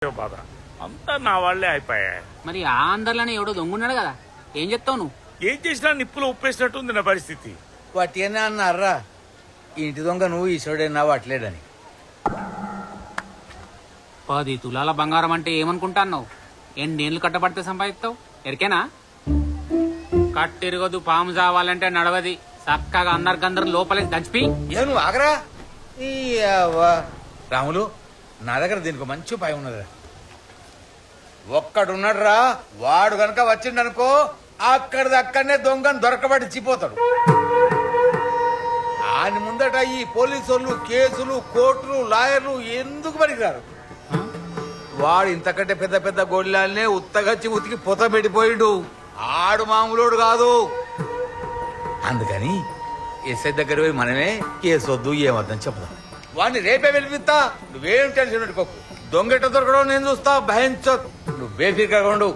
బాధ అంతా నా వాళ్ళే అయిపోయాయి. మరి ఆ అందరిలోనే ఎవడో దొంగున్నాడు కదా, ఏం చెప్తావు నువ్వు? ఏం చేసినా నిప్పులో ఉప్పేసినట్టుంది నా పరిస్థితి. వాటినే అన్నారా ఇంటి దొంగ నువ్వు ఈశ్వరుడైనా వాట్లేడని. 10 తులాల బంగారం అంటే ఏమనుకుంటాన్నావు? ఎన్నేళ్ళు కట్టబడితే సంపాదిస్తావు? ఎరికేనా? కట్టిరగదు పాము చావాలంటే నడవది. చక్కగా అందరికందరు లోపలికి దంచిపి. ఏ నువ్వు ఆగరా ఈ రాములు, నా దగ్గర దీనికి మంచి ఉపాయం ఉన్నదిరా. ఒక్కడున్నాడు రా, వాడు గనక వచ్చిండనుకో అక్కడిదక్కడనే దొంగను దొరకబడి చిపోతాడు. ఆయన ముందట ఈ పోలీసు కేసులు కోర్టులు లాయర్లు ఎందుకు పనికిరారు. వాడు ఇంతకంటే పెద్ద పెద్ద గొడ్లాలనే ఉత్తగచ్చి ఉతికి పొత పెట్టిపోయిండు. ఆడు మామూలోడు కాదు. అందుకని ఎస్ఐ దగ్గర పోయి మనమే కేసొద్దు ఏమద్దని చెప్తాం. వాడిని రేపే వెళ్ళిపిస్తా, నువ్వేం టెన్షన్ పెట్టుకోకు. దొంగెట్ట దొరకడం నేను చూస్తా, భయంచో నువ్వే ఫికర్గా.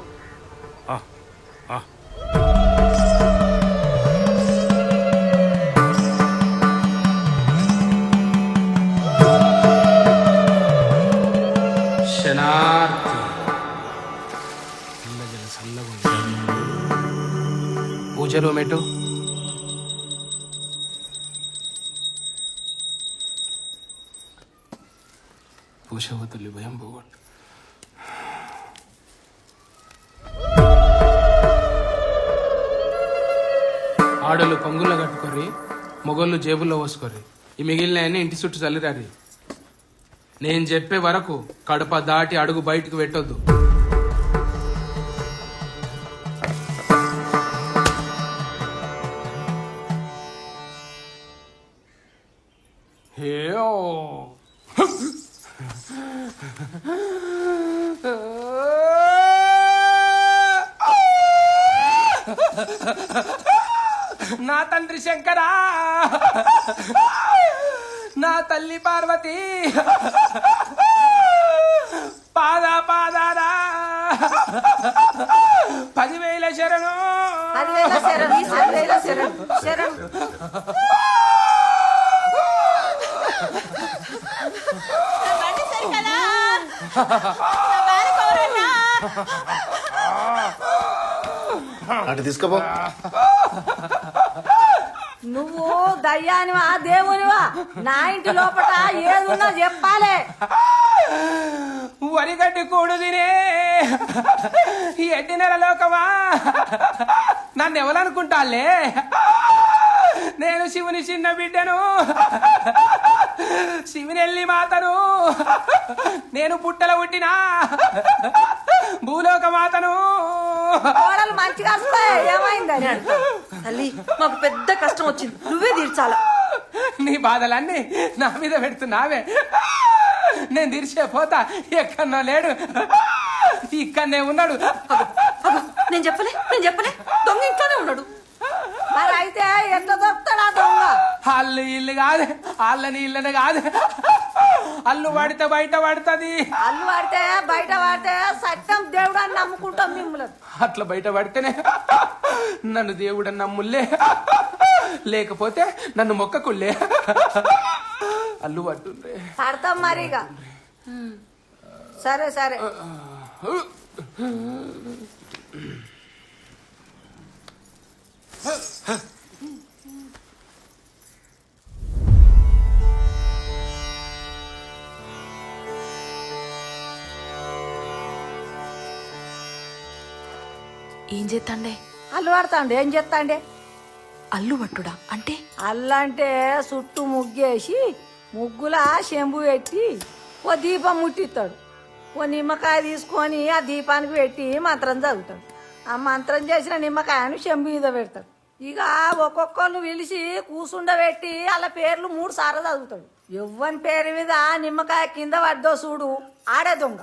పూజలో మెట్టు పూషవతుల్లి భయం పోగొట్టు. ఆడలు కొంగుల్లో కట్టుకోర్రి, మొగళ్ళు జేబుల్లో పోసుకోర్రి. ఈ మిగిలిన ఇంటి చుట్టూ చల్లిరారి. నేను చెప్పే వరకు కడప దాటి అడుగు బయటకు పెట్టొద్దు. హేయో నా తండ్రి శంకరా, నా తల్లి పార్వతి, పాదారా 10,000 శరణు. 10,000 శరణు. అటు తీసుకోపో. నువ్వు దయ్యానివా దేవునివా? నా ఇంటి లోపల ఏదున్నా చెప్పాలే. వరిగడ్డి కూడు తినే ఎడ్డి నెల లోకమా, నన్ను ఎవరనుకుంటాలే? నేను శివుని చిన్న బిడ్డను, శివునెల్లి మాతను. నేను పుట్టల పుట్టినా భూలోక మాతను. కోడలు మంచిగా వస్తాయి, ఏమైందని తల్లి మాకు పెద్ద కష్టం వచ్చింది, నువ్వే తీర్చాలా. నీ బాధలన్నీ నా మీద పెడుతున్నావే, నేను తీర్చే పోతా. ఎక్కడో లేడు, ఇక్కడనే ఉన్నాడు. నేను చెప్పలే దొంగ ఇంట్లోనే ఉన్నాడు. మరి అయితే ఎట్లా దొరుకుతాడా దొంగ? అల్లు ఇల్లు కాదు, అల్లని ఇళ్ళని కాదు. అల్లు పడితే బయట పడుతుంది. అల్లు పడితే బయట పడితే సత్యం దేవుడు అని నమ్ముకుంటాం మిమ్మల్ని. అట్లా బయట పడితేనే నన్ను దేవుడు అని నమ్ముల్లే, లేకపోతే నన్ను మొక్కకుల్లే. అల్లు పట్టుండ్రే పడతాం మరిగా. సరే ఏం చేస్తాండే? అల్లు పడతాండే. ఏం చేస్తాండే? అల్లు పట్టుడా అంటే? అల్లంటే చుట్టూ ముగ్గేసి ముగ్గుల శంభు పెట్టి ఓ దీపం ముట్టిస్తాడు. ఓ నిమ్మకాయ తీసుకొని ఆ దీపానికి పెట్టి మంత్రం చదువుతాడు. ఆ మంత్రం చేసిన నిమ్మకాయను శంభు మీద పెడతాడు. ఇక ఒక్కొక్కరు పిలిచి కూసుండబెట్టి వాళ్ళ పేర్లు 3 సార్లు చదువుతాడు. ఎవ్వని పేరు మీద నిమ్మకాయ కింద పడ్డో చూడు, ఆడే దొంగ.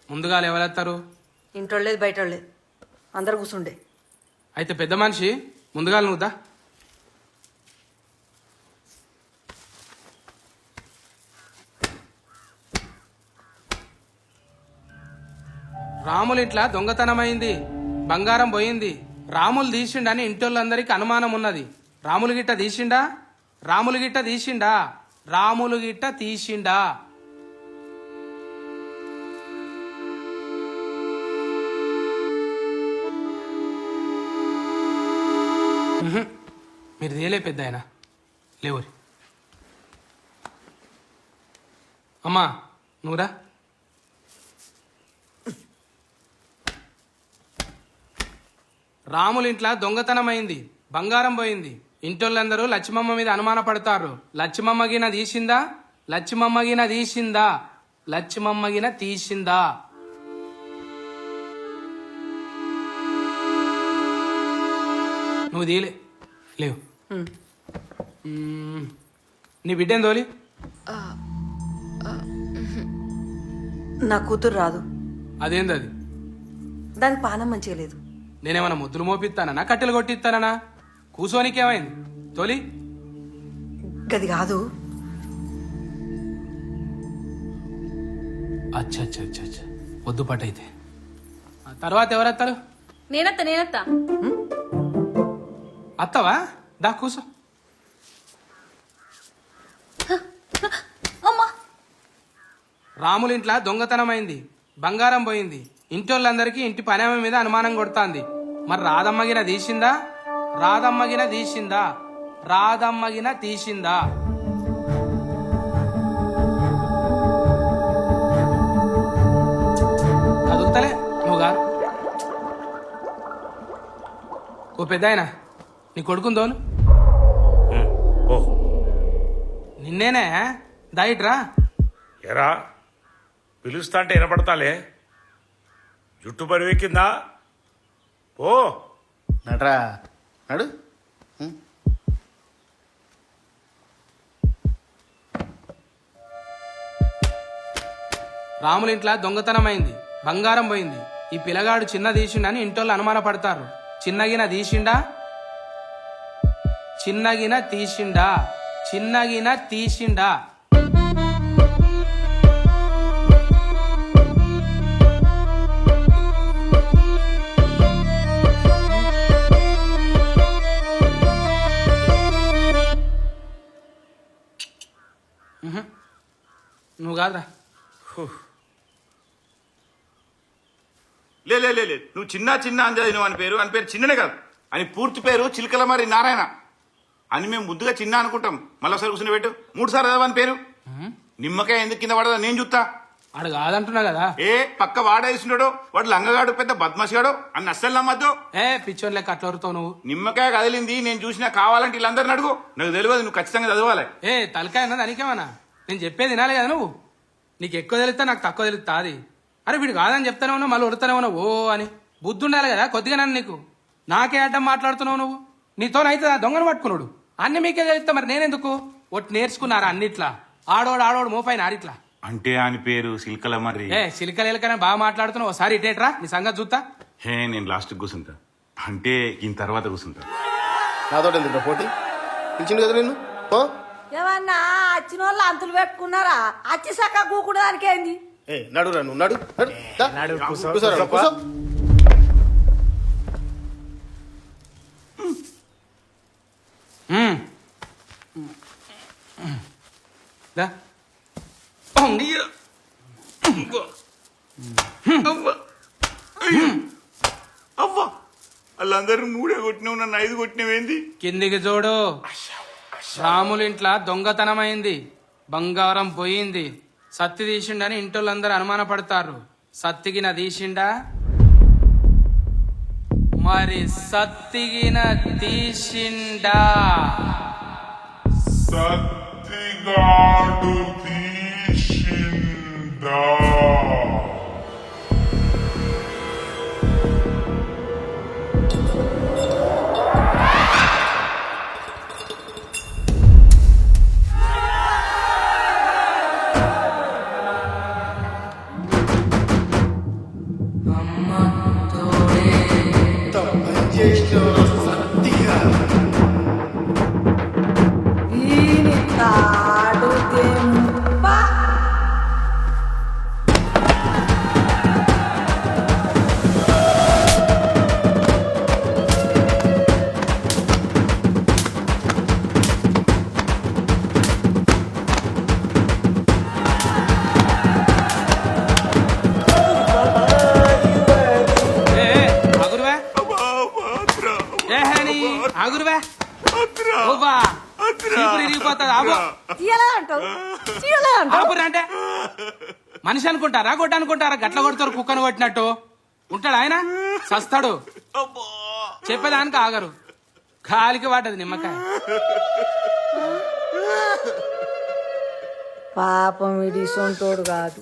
ముందుగా ఎవరెత్తారు? ఇంటోళ్ళేది బయటోళ్ళేది, అందరు కూసుండే. అయితే పెద్ద మనిషి ముందుగా నువ్వుదా. రాములు ఇట్లా దొంగతనమైంది, బంగారం పోయింది, రాములు తీసిండని ఇంటోళ్ళందరికీ అనుమానం ఉన్నది. రాములు గిట్ట తీసిండా? రాములు గిట్ట తీసిండా? రాములు గిట్ట తీసిండా? మీరు తేలే పెద్ద ఆయన లేవరి. అమ్మా నువ్వురా. రాముల ఇంట్లో దొంగతనం అయింది, బంగారం పోయింది. ఇంటోళ్ళందరూ లక్ష్మమ్మ మీద అనుమాన పడతారు. లక్ష్మమ్మగిన తీసిందా? లక్ష్మమ్మగిన తీసిందా? లక్ష్మమ్మగిన తీసిందా? నువ్వు తీలే లేవు. నీ బిడ్డేం తోలి? నా కూతురు రాదు. అదేంది అది? దానికి పానం మంచిగా లేదు. నేనేమన్నా ముద్దులు మోపిస్తానా, కట్టెలు కొట్టిస్తానా? కూసోనికేమైంది? తోలి. గది కాదు. అచ్చా అచ్చా అచ్చా అచ్చా, వద్దు పట్టయితే. తర్వాత ఎవరెత్తారు? నేనత్తా అత్తవా? దా కూసో. అమ్మా రాముల ఇంట్లో దొంగతనం అయింది, బంగారం పోయింది. ఇంటోళ్ళందరికీ ఇంటి పని ఆమె మీద అనుమానం కొడుతాంది. మరి రాధమ్మగిన తీసిందా? రాధమ్మగిన తీసిందా? రాధమ్మగిన తీసిందా? కదుగుతలే నువ్వు కాదు. ఓ పెద్ద ఆయన, నీ కొడుకుందోను. ఓ నిన్నేనే దాయిట్రా. ఎరా పిలుస్తా అంటే వినపడతాలే. జుట్టు పరివెక్కిందా? ఓ నట్రా నడు. రాముల ఇంట్లో దొంగతనం అయింది, బంగారం పోయింది. ఈ పిల్లగాడు చిన్న తీసిండని ఇంటోళ్ళు అనుమాన పడతారు. చిన్నగిన తీసిండా? చిన్నగిన తీసిండా? చిన్నగిన తీసిండా? నువ్వు కాదురా. లే లే లే లే. నువ్వు చిన్న చిన్న అంజాదిను అని పేరు చిన్ననే కాదు. అని పూర్తి పేరు చిలకలమరి నారాయణ అని మేము ముద్దుగా చిన్న అనుకుంటాం. మళ్ళీ ఒకసారి కూర్చుని పెట్టు. 3 సార్లు చదవని పేరు. నిమ్మకాయ ఎందుకు కింద పడదా నేను చూస్తా. ఆడు కాదంటున్నా కదా. ఏ పక్క వాడేసినాడో వాడు లంగగాడు పెద్ద బద్మాసిగాడు అని అస్సలు నమ్మద్దు. ఏ పిచ్చోన్ లెక్క అట్లా వరుతావు నువ్వు. నిమ్మకాయ కదిలింది నేను చూసినా. కావాలంటే వీళ్ళందరిని అడుగు. నాకు తెలియదు, నువ్వు ఖచ్చితంగా చదవాలి. ఏ తలకాయ అన్నది అనికేమన్నా? నేను చెప్పేది వినాలి కదా నువ్వు. నీకు ఎక్కువ తెలుస్తా, నాకు తక్కువ తెలుస్తా. అది అరే వీడు కాదని చెప్తానే ఉన్నావు, మళ్ళీ ఉడతానే ఉన్నావు ఓ అని. బుద్ధి ఉండాలి కదా కొద్దిగా. నన్ను నీకు నాకే అడ్డం మాట్లాడుతున్నావు నువ్వు. నీతోనైతే దొంగను పట్టుకున్నాడు అన్ని మీకే తెలుస్తా. మరి నేనెందుకు? ఒట్టి నేర్చుకున్నారా అన్నిట్లా? ఆడోడు మోపైన ఆడిట్లా. అంటే అని పేరు సిల్కలమర్రి. ఏ సిలికలేలకనే బాగా మాట్లాడుతున్నావు. ఒకసారి ఇటేట్రా, నీ సంగతి చూస్తా. హే నేను లాస్ట్ కూర్చుంటా. అంటే ఈయన తర్వాత కూర్చుంటా. నాతో ఎందుకు పోటీ పిలిచిండు కదా నిన్ను. ఏమన్నా వచ్చిన వాళ్ళు అంతులు పెట్టుకున్నారా? అచ్చి సక్క కూకుడు దానికేంది? ఏ నడురా నువ్వు నడు. నడు. కూర్చోరా, కూర్చో. దా. అవ్వా వాళ్ళందరూ 3 కొట్టినావు, నన్ను 5 కొట్టినవేంది? కిందికి చూడు. రాముల ఇంట్లో దొంగతనం అయింది, బంగారం పోయింది. సత్తి తీసిండని ఇంటోళ్ళందరూ అనుమాన పడతారు. సత్తిగిన తీసిండా? మరి సత్తిగిన తీసిండా? సత్తిగాడు తీసిండా? ఈని తాడు దెంప. ఆగురువే ఓబా చీపురు ఇరిగిపోతుంది ఆగు తీయలే అంటావు తీయలే అంటావు ఆపురా అంటే మనిషి అనుకుంటారా గొడ్డ అనుకుంటారా గట్ల కొడతారు కుక్కను కొట్టినట్టు ఉంటాడు ఆయన సస్తాడు చెప్పేదానికి ఆగరు గాలికి వాటది నిమ్మకాయ పాపం ఇది సొంటోడు కాదు